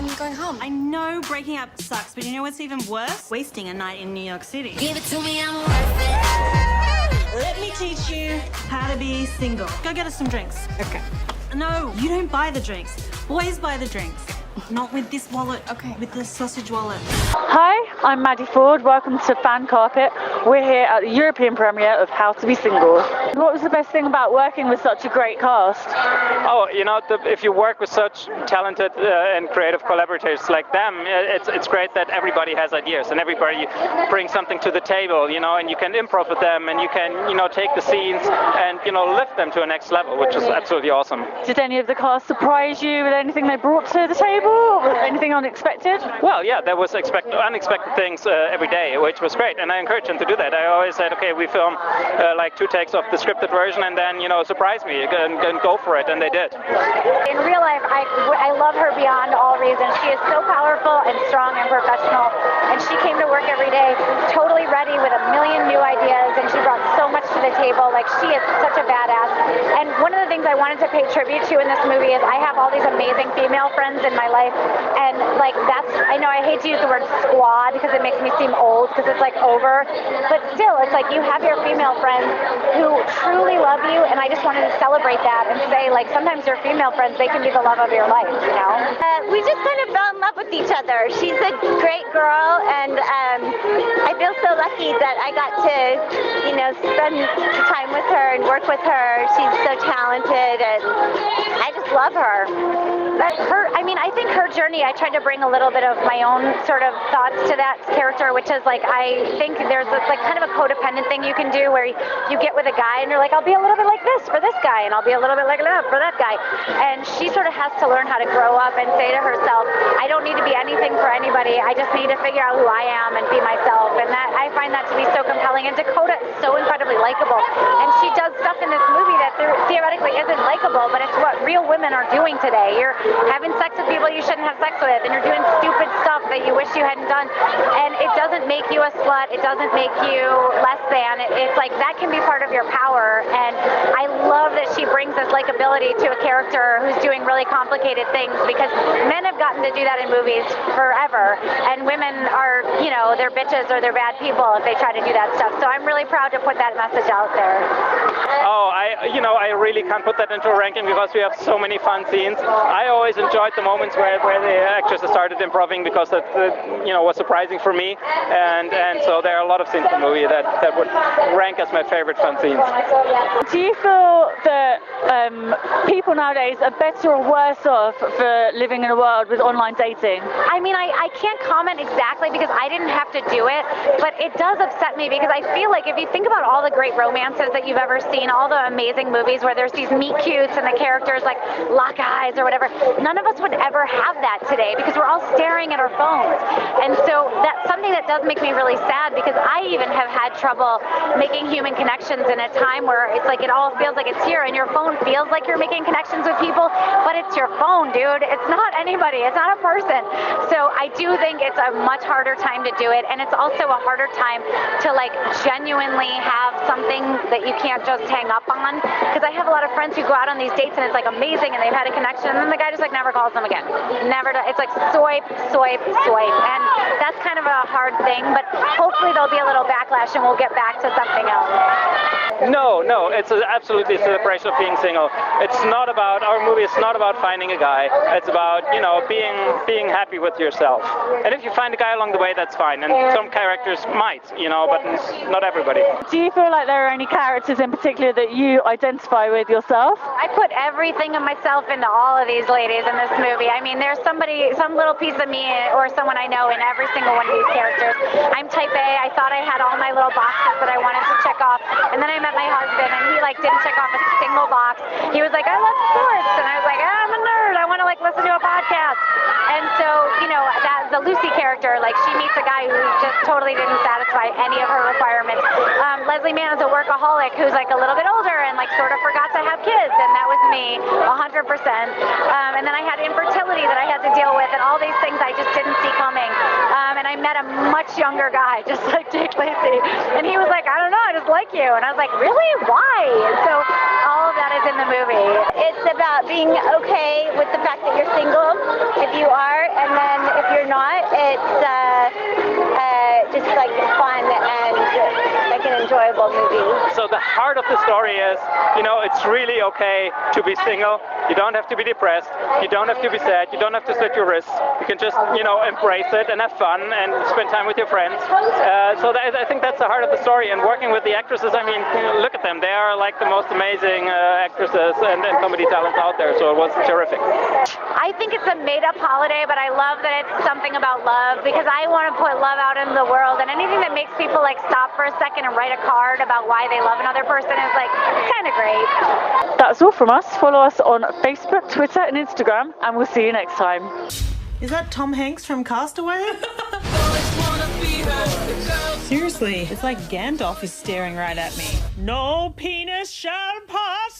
then going home. I know breaking up sucks, but you know what's even worse? Wasting a night in New York City. Give it to me, I'm worth it. Let me teach you how to be single. Go get us some drinks. Okay. No, you don't buy the drinks. Boys buy the drinks. Not with this wallet. Okay. With the sausage wallet. Hi, I'm Maddie Ford. Welcome to Fan Carpet. We're here at the European premiere of How to Be Single. What was the best thing about working with such a great cast? Oh, you know, if you work with such talented and creative collaborators like them, it's great that everybody has ideas and everybody brings something to the table, you know, and you can improv with them and you can, you know, take the scenes and, you know, lift them to a next level, which is absolutely awesome. Did any of the cast surprise you with anything they brought to the table? Or anything unexpected? Well, yeah, there was unexpected things every day, which was great, and I encourage them to do that. I always said, okay, we film like 2 takes of the scripted version, and then, you know, surprise me and go for it, and they did. In real life, I love her beyond all reasons. She is so powerful and strong and professional, and she came to work every day totally ready with a million new ideas, and she brought so much to the table. Like, she is such a badass. And one of the things I wanted to pay tribute to in this movie is I have all these amazing female friends in my life, and like I know I hate to use the word squad because it makes me seem old because it's like over, but still it's like you have your female friends who truly love you, and I just wanted to celebrate that and say, like, sometimes your female friends, they can be the love of your life, you know? We just kind of fell in love with each other. She's a great girl, and I feel so lucky that I got to, you know, spend time with her and work with her. She's so talented, and I just love her. I think her journey, I tried to bring a little bit of my own sort of thoughts to that character, which is like, I think there's this like kind of a codependent thing you can do where you get with a guy and you're like, I'll be a little bit like this for this guy, and I'll be a little bit like that for that guy. And she sort of has to learn how to grow up and say to herself, I don't need to be anything for anybody. I just need to figure out who I am and be myself. And that, I find that to be so compelling. And Dakota is so incredibly likable. And she does stuff in this movie that theoretically isn't likable, but it's what real women are doing today. You're having sex with people you shouldn't have sex with, and you're doing stupid stuff that you wish you hadn't done, and it doesn't make you a slut, it doesn't make you less than, it's like that can be part of your power. And I love that she brings this likability to a character who's doing really complicated things, because men have gotten to do that in movies forever, and women are, you know, they're bitches or they're bad people if they try to do that stuff. So I'm really proud to put that message out there. Oh, I really can't put that into a ranking because we have so many fun scenes. I always enjoyed the moments where the actresses started improving because that was surprising for me, and so there are a lot of scenes in the movie that would rank as my favorite fun scenes. Do you feel that people nowadays are better or worse off for living in a world with online dating? I mean, I can't comment exactly because I didn't have to do it, but it does upset me because I feel like if you think about all the great romances that you've ever seen, all the amazing movies where there's these meet cutes and the characters like lock eyes or whatever, none of us would ever have that today because we're all staring at our phones. And so that's something that does make me really sad, because I even have had trouble making human connections in a time where it's like it all feels like it's here, and your phone feels like you're making connections with people, but it's your phone, dude. It's not anybody. It's not a person. So I do think it's a much harder time to do it, and it's also a harder time to like genuinely have something that you can't just hang up on, because I have a lot of friends who go out on these dates and it's like amazing and they've had a connection, and then the guy just like never calls them again. Never does. It's like swipe, swipe, swipe, and that's kind of a hard thing, but hopefully there'll be a little backlash and we'll get back to something else. No, it's absolutely a celebration of being single. It's not about, our movie is not about finding a guy. It's about, you know, being happy with yourself. And if you find a guy along the way, that's fine. And some characters might, you know, but not everybody. Do you feel like there are any characters in particular that you identify with yourself? I put everything of myself into all of these ladies in this movie. I mean, there's some little piece of me or someone I know in every single one of these characters. I'm type A. I thought I had all my little boxes that I wanted to check off, and then I met my husband, and he like didn't check off a single box. He was like, I love sports, and I was like, I'm a nerd. I want to like listen to a podcast. And so, you know, that the Lucy character, like she meets a guy who just totally didn't satisfy any of her requirements. Leslie Mann is a workaholic who's like a little bit older and like sort of forgot to have kids, and that was me, 100%. And then I had infertility that I had to deal with, and all these things I just didn't see coming. And I met a much younger guy, just like Jake Lacey, and he was like, I don't know, I just like you. And I was like, really? Why? And so all of that is in the movie. It's about being okay with the fact that you're single, if you are, and the story is, you know, it's really okay to be single. You don't have to be depressed. You don't have to be sad. You don't have to slit your wrists. You can just, you know, embrace it and have fun and spend time with your friends. So I think that's the heart of the story. And working with the actresses, I mean, look at them. They are like the most amazing actresses and comedy talents out there. So it was terrific. I think it's a made-up holiday, but I love that it's something about love because I want to put love out in the world, and anything that makes people like stop for a second and write a card about why they love another person is like kind of great. That's all from us. Follow us on Facebook, Twitter and Instagram, and we'll see you next time. Is that Tom Hanks from Castaway? Seriously, it's like Gandalf is staring right at me. No penis shall pass